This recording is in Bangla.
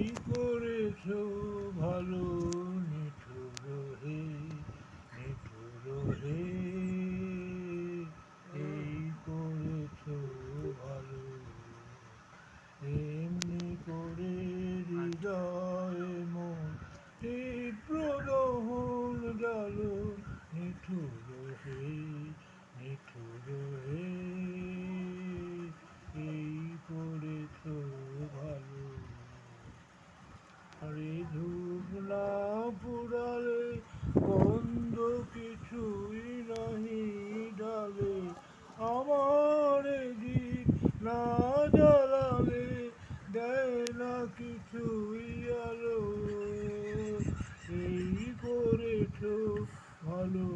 করেছো ভালো নিঠুর হে, নিঠুর হে, এই করেছো ভালো। এমনি করে হৃদয়ে মন তীব্র দহন জালো নিঠুর হে, নিঠুর হে, এই করেছো ভালো। আরে ধূপ না পুড়ালে গন্ধ কিছুই নাহি ডালে, আমার দীপ না জ্বালালে দেয় না কিছুই আলো। এই করেছো ভালো